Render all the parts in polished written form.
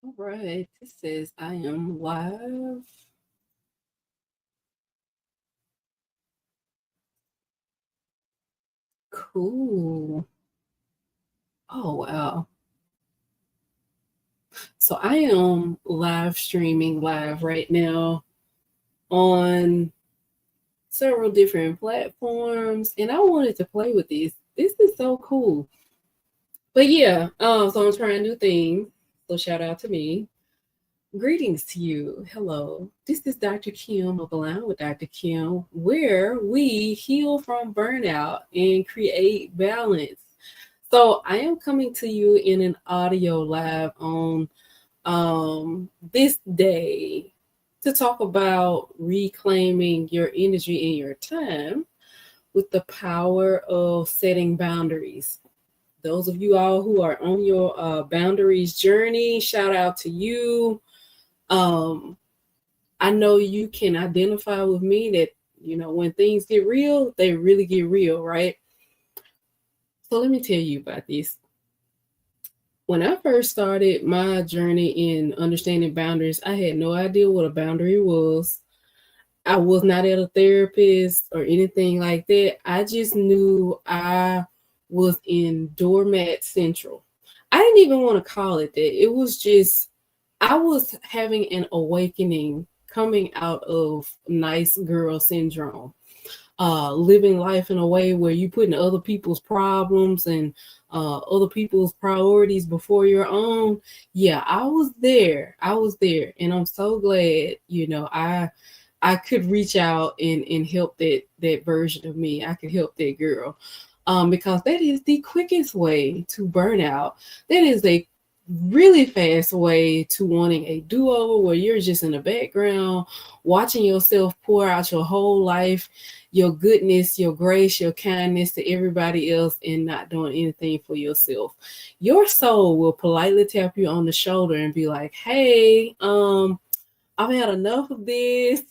All right. This says I am live. Cool. Oh, wow. So I am live streaming live right now on several different platforms, and I wanted to play with this. This is so cool. But yeah, so I'm trying new things. So shout out to me. Greetings to you. Hello. This is Dr. Kim of Align with Dr. Kim, where we heal from burnout and create balance. So I am coming to you in an audio live on this day to talk about reclaiming your energy and your time with the power of setting boundaries. Those of you all who are on your boundaries journey, shout out to you. Um, I know you can identify with me that, when things get real, they really get real, right? So let me tell you about this. When I first started my journey in understanding boundaries, I had no idea what a boundary was. I was not at a therapist or anything like that. I just knew I was in doormat central. I didn't even want to call it that. It was just, I was having an awakening coming out of nice girl syndrome, living life in a way where you putting other people's problems and other people's priorities before your own. Yeah, I was there. I was there, and I'm so glad. I could reach out and help that version of me. I could help that girl. Because that is the quickest way to burn out. That is a really fast way to wanting a do-over where you're just in the background watching yourself pour out your whole life, your goodness, your grace, your kindness to everybody else, and not doing anything for yourself. Your soul will politely tap you on the shoulder and be like, hey, I've had enough of this.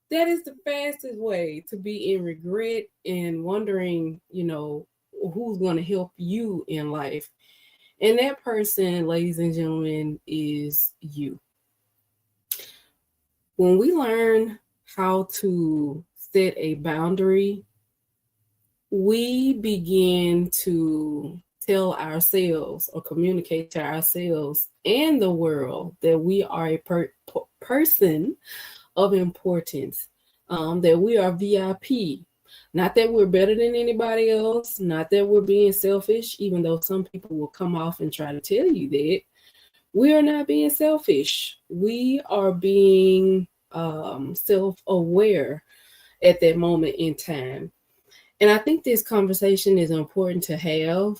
That is the fastest way to be in regret and wondering, who's going to help you in life. And that person, ladies and gentlemen, is you. When we learn how to set a boundary, we begin to tell ourselves or communicate to ourselves and the world that we are a person of importance, that we are VIP. Not that we're better than anybody else, not that we're being selfish, even though some people will come off and try to tell you that. We are not being selfish. We are being self aware at that moment in time. And I think this conversation is important to have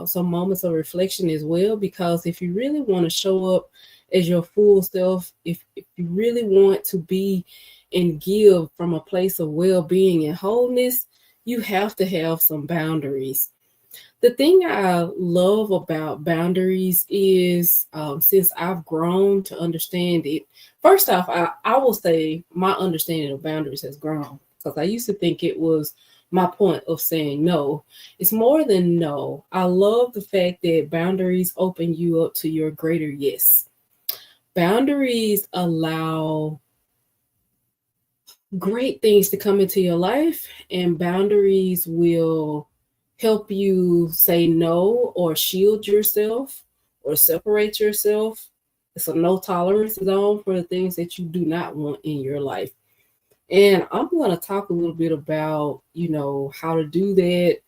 some moments of reflection as well, because if you really want to show up as your full self, if you really want to be and give from a place of well being and wholeness, you have to have some boundaries. The thing I love about boundaries is since I've grown to understand it, first off, I will say my understanding of boundaries has grown because I used to think it was my point of saying no. It's more than no. I love the fact that boundaries open you up to your greater yes. Boundaries allow great things to come into your life, and boundaries will help you say no or shield yourself or separate yourself. It's a no tolerance zone for the things that you do not want in your life. And I'm going to talk a little bit about, how to do that,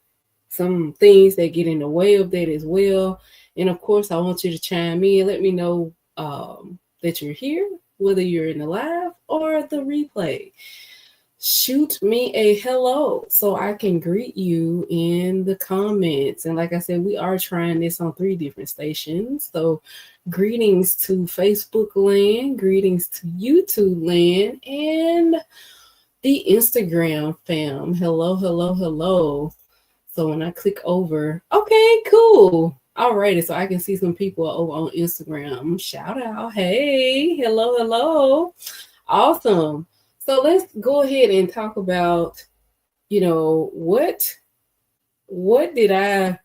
some things that get in the way of that as well. And of course, I want you to chime in. Let me know that you're here, whether you're in the live or the replay. Shoot me a hello so I can greet you in the comments. And like I said, we are trying this on 3 different stations. So greetings to Facebook land, greetings to YouTube land, and the Instagram fam. Hello, hello, hello. So when I click over, okay, cool. Alrighty, so I can see some people over on Instagram. Shout out. Hey, hello, hello. Awesome. So let's go ahead and talk about, what did I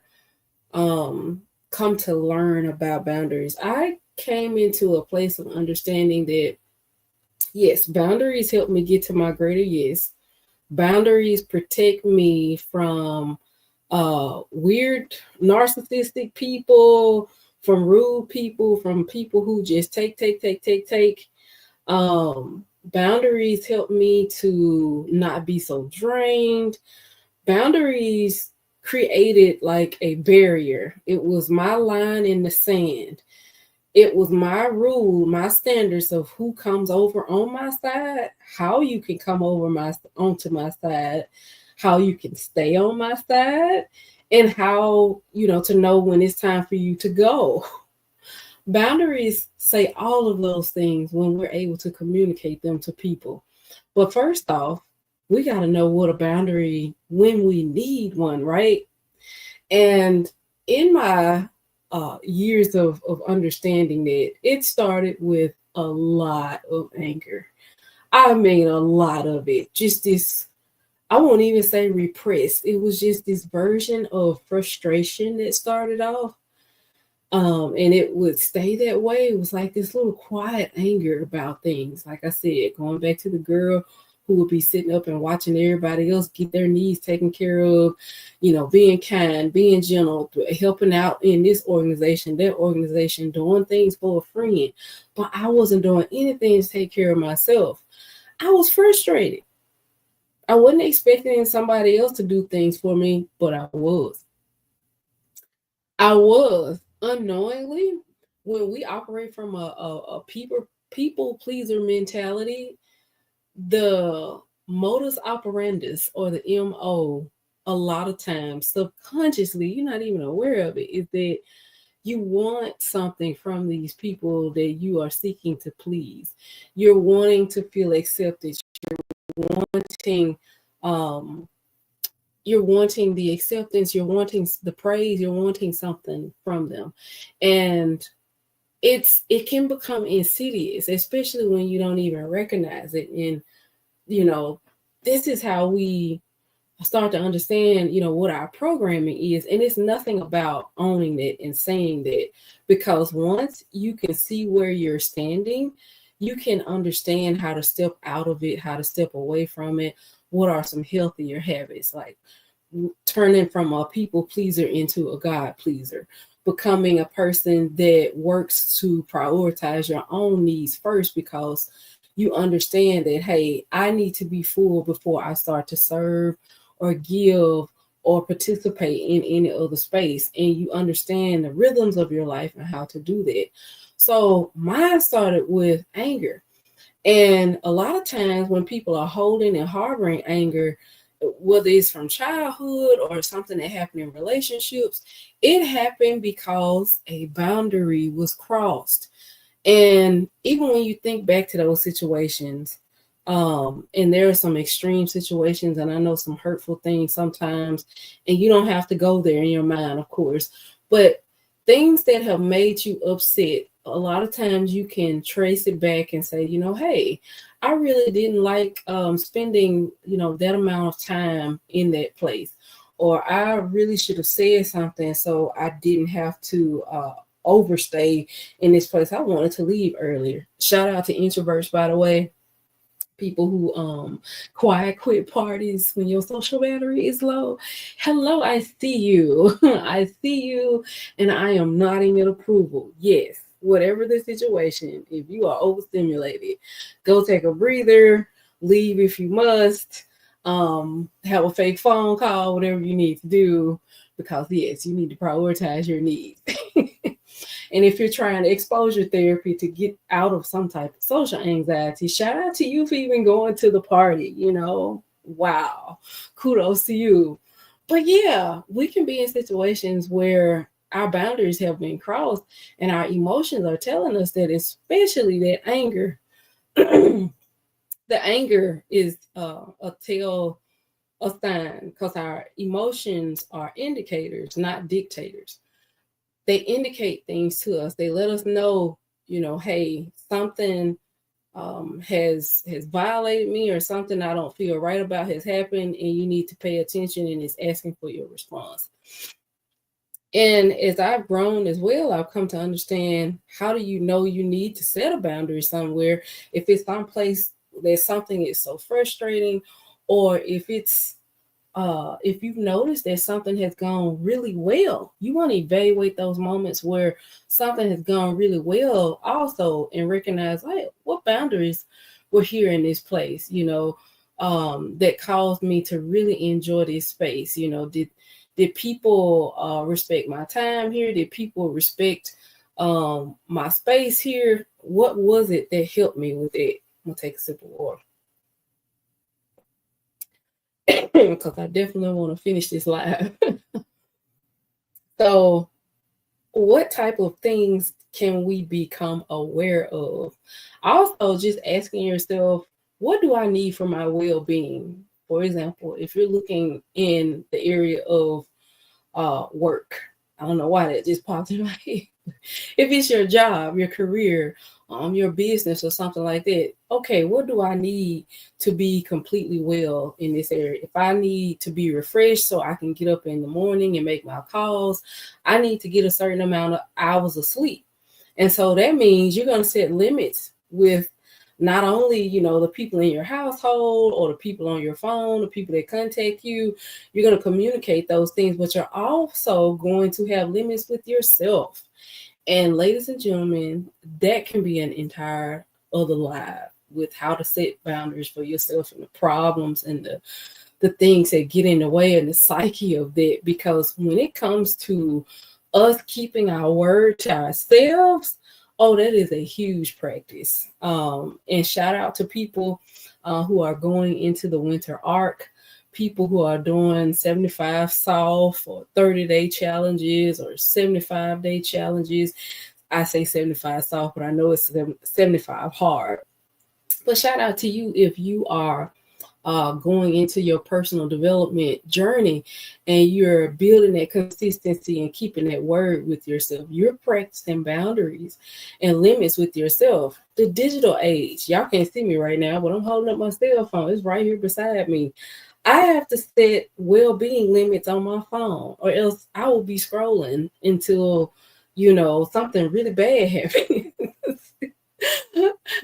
come to learn about boundaries? I came into a place of understanding that yes, boundaries help me get to my greater yes. Boundaries protect me from weird narcissistic people, from rude people, from people who just take. Boundaries help me to not be so drained. Boundaries created like a barrier. It was my line in the sand. It was my rule, my standards of who comes over on my side, how you can come over my onto my side, how you can stay on my side, and how, to know when it's time for you to go. Boundaries say all of those things when we're able to communicate them to people. But first off, we got to know what a boundary when we need one, right? And in my years of understanding that, it started with a lot of anger. I mean, a lot of it. Just this, I won't even say repressed. It was just this version of frustration that started off. And it would stay that way. It was like this little quiet anger about things. Like I said, going back to the girl who would be sitting up and watching everybody else get their needs taken care of, being kind, being gentle, helping out in this organization, that organization, doing things for a friend. But I wasn't doing anything to take care of myself. I was frustrated. I wasn't expecting somebody else to do things for me, but I was. I was unknowingly, when we operate from a people pleaser mentality, the modus operandus, or the MO, a lot of times subconsciously, you're not even aware of it, is that you want something from these people that you are seeking to please. You're wanting to feel accepted. Wanting um you're wanting the acceptance, you're wanting the praise, you're wanting something from them. And it can become insidious, especially when you don't even recognize it. And you know this is how we start to understand what our programming is. And it's nothing about owning it and saying that, because once you can see where you're standing, you can understand how to step out of it, how to step away from it. What are some healthier habits, like turning from a people pleaser into a God pleaser, becoming a person that works to prioritize your own needs first, because you understand that, hey, I need to be full before I start to serve or give or participate in any other space. And you understand the rhythms of your life and how to do that. So mine started with anger. And a lot of times when people are holding and harboring anger, whether it's from childhood or something that happened in relationships, it happened because a boundary was crossed. And even when you think back to those situations, and there are some extreme situations, and I know some hurtful things sometimes, and you don't have to go there in your mind, of course, but things that have made you upset, a lot of times you can trace it back and say, hey, I really didn't like spending, that amount of time in that place, or I really should have said something so I didn't have to overstay in this place. I wanted to leave earlier. Shout out to introverts, by the way. People who quiet quit parties when your social battery is low. Hello, I see you. I see you, and I am nodding in approval. Yes, whatever the situation, if you are overstimulated, go take a breather, leave if you must, have a fake phone call, whatever you need to do, because yes, you need to prioritize your needs. And if you're trying to exposure therapy to get out of some type of social anxiety, shout out to you for even going to the party, wow, kudos to you. But yeah, we can be in situations where our boundaries have been crossed and our emotions are telling us that, especially that anger. The anger is a tell, a sign, because our emotions are indicators, not dictators. They indicate things to us. They let us know, hey, something has violated me, or something I don't feel right about has happened, and you need to pay attention, and it's asking for your response. And as I've grown as well, I've come to understand, how do you know you need to set a boundary somewhere? If it's someplace that something is so frustrating, or if you've noticed that something has gone really well, you want to evaluate those moments where something has gone really well also, and recognize, like, what boundaries were here in this place, that caused me to really enjoy this space. Did people respect my time here? Did people respect my space here? What was it that helped me with it? I'm gonna take a sip of water because I definitely want to finish this live. So, what type of things can we become aware of? Also, just asking yourself, what do I need for my well being? For example, if you're looking in the area of work, I don't know why that just popped in my head. If it's your job, your career, your business, or something like that, okay, what do I need to be completely well in this area? If I need to be refreshed so I can get up in the morning and make my calls, I need to get a certain amount of hours of sleep. And so that means you're going to set limits with not only, the people in your household or the people on your phone, the people that contact you. You're going to communicate those things, but you're also going to have limits with yourself. And ladies and gentlemen, that can be an entire other live, with how to set boundaries for yourself, and the problems and the things that get in the way, and the psyche of that. Because when it comes to us keeping our word to ourselves, oh, that is a huge practice. And shout out to people who are going into the winter arc, people who are doing 75 soft or 30-day challenges or 75-day challenges. I say 75 soft, but I know it's 75 hard. But shout out to you if you are going into your personal development journey and you're building that consistency and keeping that word with yourself. You're practicing boundaries and limits with yourself. The digital age, y'all can't see me right now, but I'm holding up my cell phone. It's right here beside me. I have to set well-being limits on my phone, or else I will be scrolling until something really bad happens.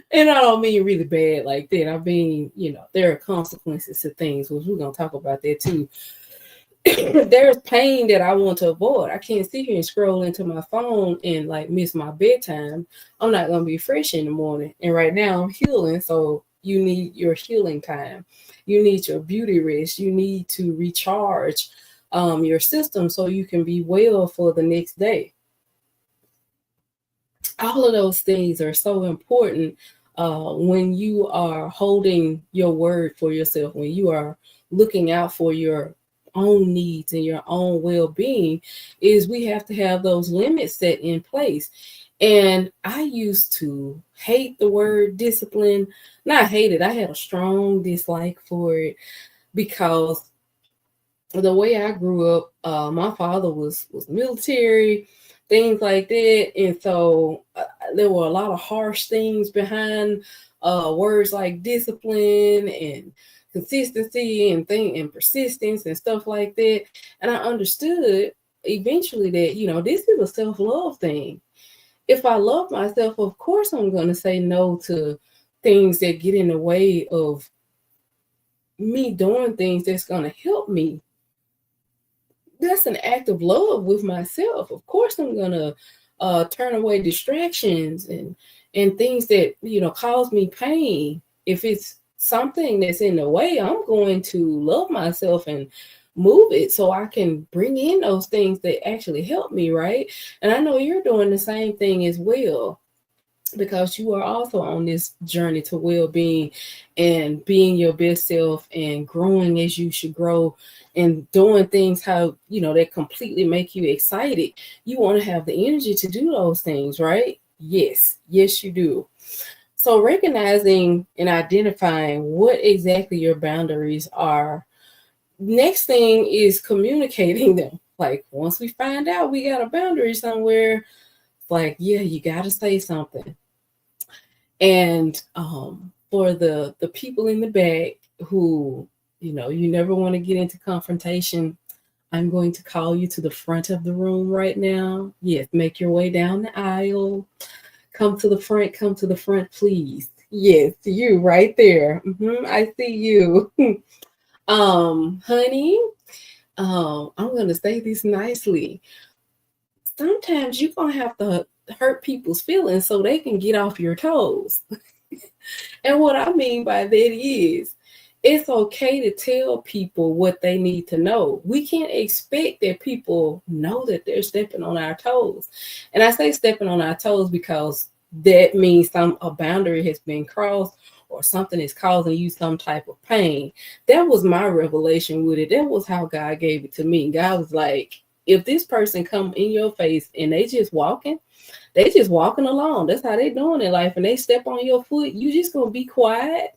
And I don't mean really bad like that. I mean, there are consequences to things, which we're gonna talk about that too. There's pain that I want to avoid. I can't sit here and scroll into my phone and like miss my bedtime. I'm not gonna be fresh in the morning. And right now I'm healing, so you need your healing time. You need your beauty rest. You need to recharge your system so you can be well for the next day. All of those things are so important when you are holding your word for yourself, when you are looking out for your own needs and your own well-being. Is we have to have those limits set in place. And I used to hate the word discipline. Not hate it, I had a strong dislike for it, because the way I grew up, my father was military, things like that, and so there were a lot of harsh things behind words like discipline and consistency and persistence and stuff like that. And I understood eventually that this is a self-love thing. If I love myself, of course I'm going to say no to things that get in the way of me doing things that's going to help me. That's an act of love with myself. Of course, I'm gonna turn away distractions and things that cause me pain. If it's something that's in the way, I'm going to love myself and move it so I can bring in those things that actually help me, right? And I know you're doing the same thing as well, because you are also on this journey to well-being and being your best self and growing as you should grow, and doing things how that completely make you excited. You want to have the energy to do those things, right? Yes, you do. So recognizing and identifying what exactly your boundaries are. Next thing is communicating them. Like, once we find out we got a boundary somewhere, like, yeah, you got to say something. And for the people in the back who you never want to get into confrontation, I'm going to call you to the front of the room right now. Yes, make your way down the aisle. Come to the front, come to the front, please. Yes, you right there. I see you. Honey, I'm gonna say this nicely. Sometimes you're gonna have to hurt people's feelings so they can get off your toes. And what I mean by that is it's okay to tell people what they need to know. We can't expect that people know that they're stepping on our toes. And I say stepping on our toes because that means a boundary has been crossed or something is causing you some type of pain. That was my revelation with it. That was how God gave it to me. God was like, if this person come in your face and they just walking along. That's how they doing in life. And they step on your foot, you just gonna be quiet.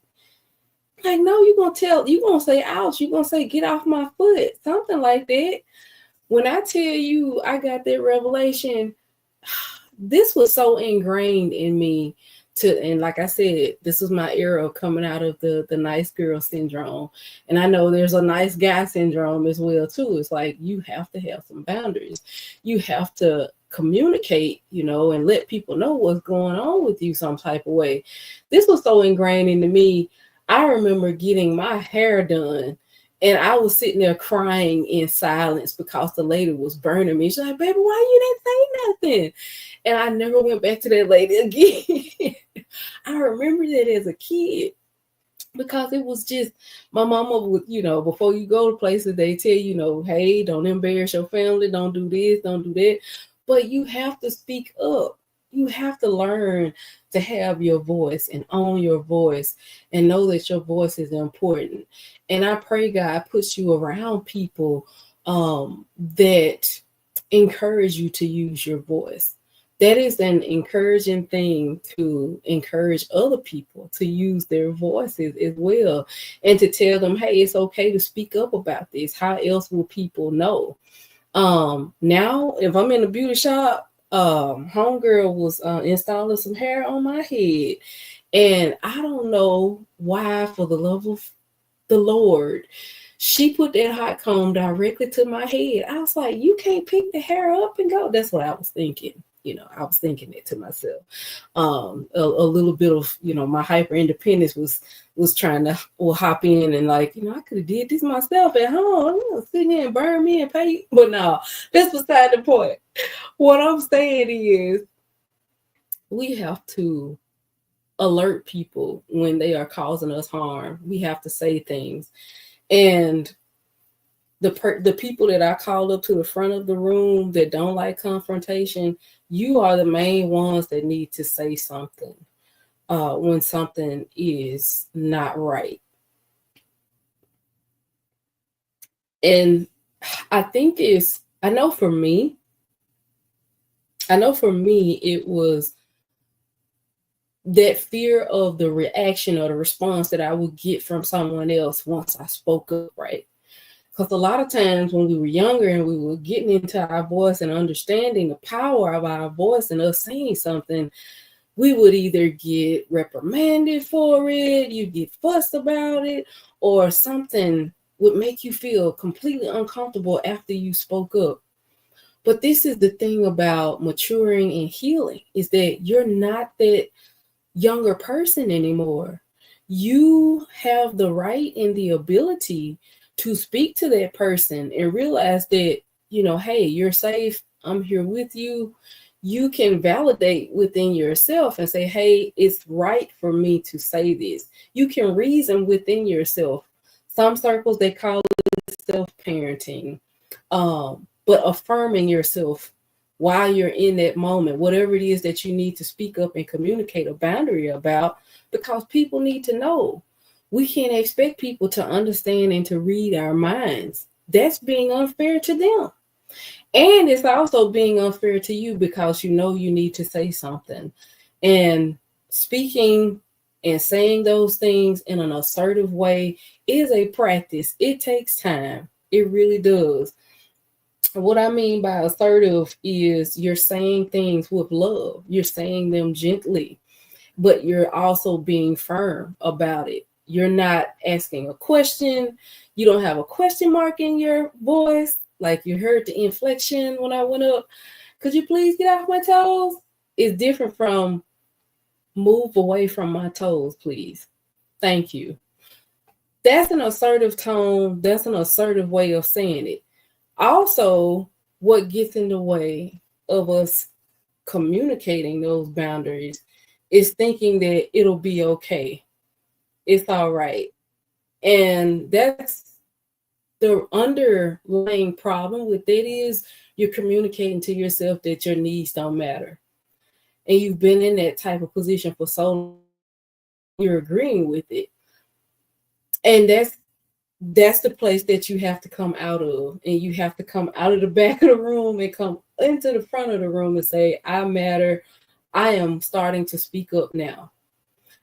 Like, no, you gonna say, ouch, you gonna say, get off my foot, something like that. When I tell you I got that revelation, this was so ingrained in me and like I said, this was my era of coming out of the nice girl syndrome. And I know there's a nice guy syndrome as well too. It's like you have to have some boundaries. You have to communicate, and let people know what's going on with you some type of way. This was so ingrained into me. I remember getting my hair done and I was sitting there crying in silence because the lady was burning me. She's like, baby, why you didn't say nothing? And I never went back to that lady again. I remember that as a kid because it was just my mama would, before you go to places, they tell you, hey, don't embarrass your family, don't do this, don't do that. But you have to speak up. You have to learn to have your voice and own your voice and know that your voice is important. And I pray God puts you around people that encourage you to use your voice. That is an encouraging thing to encourage other people to use their voices as well and to tell them, hey, it's okay to speak up about this. How else will people know? Now, if I'm in a beauty shop, homegirl was installing some hair on my head. And I don't know why, for the love of the Lord, she put that hot comb directly to my head. I was like, you can't pick the hair up and go. That's what I was thinking. I was thinking it to myself. A little bit of, my hyper independence was trying to hop in and like, I could have did this myself at home. Sit here and burn me and pay. But no, that's beside the point. What I'm saying is we have to alert people when they are causing us harm. We have to say things. And the people that I call up to the front of the room that don't like confrontation, you are the main ones that need to say something when something is not right. And I know for me, it was that fear of the reaction or the response that I would get from someone else once I spoke up, right? Because a lot of times when we were younger and we were getting into our voice and understanding the power of our voice and us saying something, we would either get reprimanded for it, you get fussed about it, or something would make you feel completely uncomfortable after you spoke up. But this is the thing about maturing and healing, is that you're not that younger person anymore. You have the right and the ability to speak to that person and realize that, hey, you're safe. I'm here with you. You can validate within yourself and say, hey, it's right for me to say this. You can reason within yourself. Some circles, they call it self-parenting, but affirming yourself while you're in that moment, whatever it is that you need to speak up and communicate a boundary about, because people need to know. We can't expect people to understand and to read our minds. That's being unfair to them. And it's also being unfair to you because you need to say something. And speaking and saying those things in an assertive way is a practice. It takes time. It really does. What I mean by assertive is you're saying things with love. You're saying them gently, but you're also being firm about it. You're not asking a question. You don't have a question mark in your voice. like you heard the inflection when I went up, could you please get off my toes? It's different from move away from my toes, please. Thank you. That's an assertive tone. That's an assertive way of saying it. Also, what gets in the way of us communicating those boundaries is thinking that it'll be okay. It's all right. And that's the underlying problem with it is you're communicating to yourself that your needs don't matter. And you've been in that type of position for so long, you're agreeing with it. And that's the place that you have to come out of. And you have to come out of the back of the room and come into the front of the room and say, I matter. I am starting to speak up now.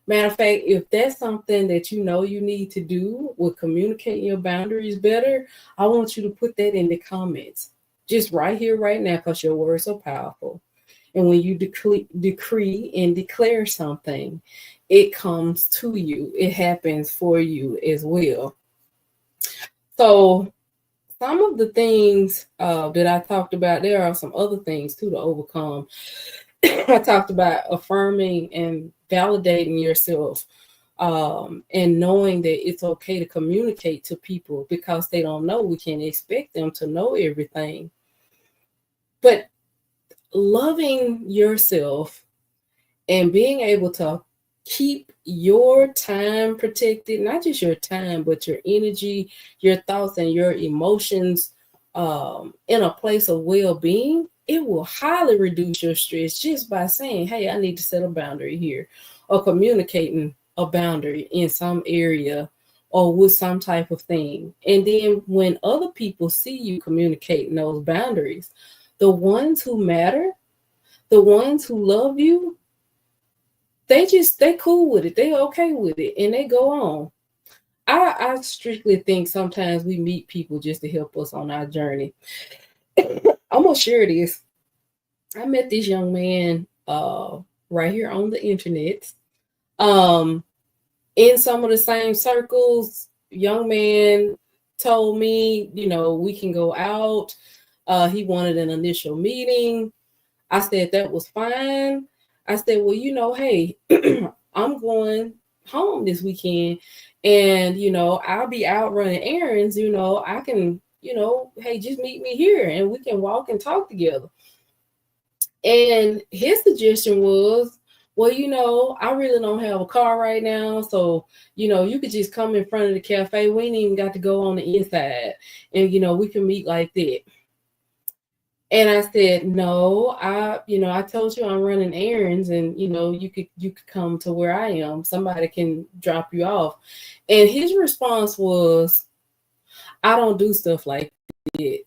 Matter of fact, if that's something that you know you need to do with communicating your boundaries better, I want you to put that in the comments. Just right here, right now, because your words are powerful. And when you decree and declare something, it comes to you. It happens for you as well. So some of the things that I talked about, there are some other things too to overcome. I talked about affirming and validating yourself, and knowing that it's okay to communicate to people because they don't know. We can't expect them to know everything. But loving yourself and being able to keep your time protected, not just your time, but your energy, your thoughts, and your emotions in a place of well being, it will highly reduce your stress just by saying, hey, I need to set a boundary here, or communicating a boundary in some area or with some type of thing. And then when other people see you communicating those boundaries, the ones who matter, the ones who love you, they cool with it. They okay with it, and they go on. I strictly think sometimes we meet people just to help us on our journey. I'm gonna share this. I met this young man right here on the internet. Um in some of the same circles, young man told me, we can go out. He wanted an initial meeting. I said that was fine. I said, well, hey, I'm going home this weekend and, I'll be out running errands, I can, hey, just meet me here and we can walk and talk together. And his suggestion was, well, I really don't have a car right now. So, you could just come in front of the cafe. We ain't even got to go on the inside and, we can meet like that. And I said, no, I told you I'm running errands and, you could come to where I am. Somebody can drop you off. And his response was, I don't do stuff like that.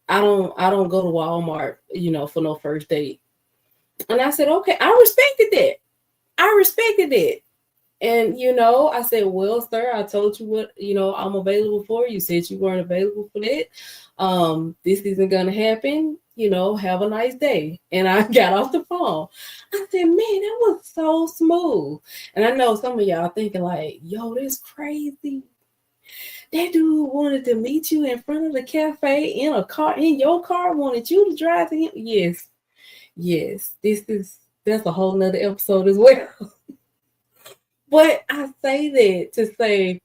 I don't go to Walmart, for no first date. And I said, okay, I respected that. I respected that. And, I said, well, sir, I told you what, I'm available for. You said you weren't available for that. This isn't going to happen. Have a nice day. And I got off the phone. I said, man, that was so smooth. And I know some of y'all thinking like, yo, that's crazy. That dude wanted to meet you in front of the cafe in a car, in your car, wanted you to drive to him. Yes, that's a whole nother episode as well. But I say that to say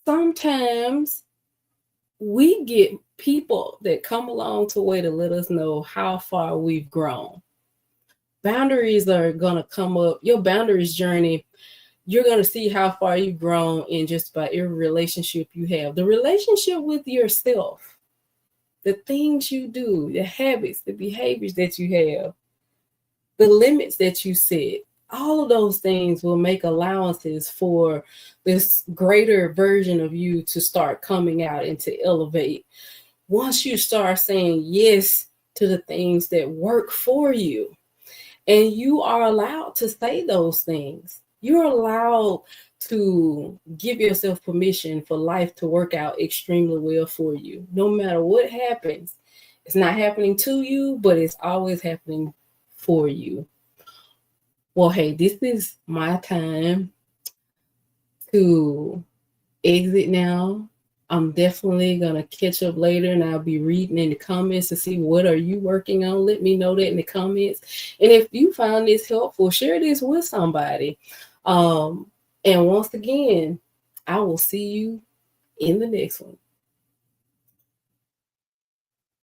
sometimes we get people that come along to way to let us know how far we've grown. Boundaries are going to come up. Your boundaries journey, you're going to see how far you've grown in just about every relationship you have. The relationship with yourself, the things you do, the habits, the behaviors that you have, the limits that you set, all of those things will make allowances for this greater version of you to start coming out and to elevate. Once you start saying yes to the things that work for you, and you are allowed to say those things, you're allowed to give yourself permission for life to work out extremely well for you. No matter what happens, it's not happening to you, but it's always happening for you. Well, hey, this is my time to exit now. I'm definitely going to catch up later, and I'll be reading in the comments to see what are you working on. Let me know that in the comments. And if you found this helpful, share this with somebody. And once again, I will see you in the next one.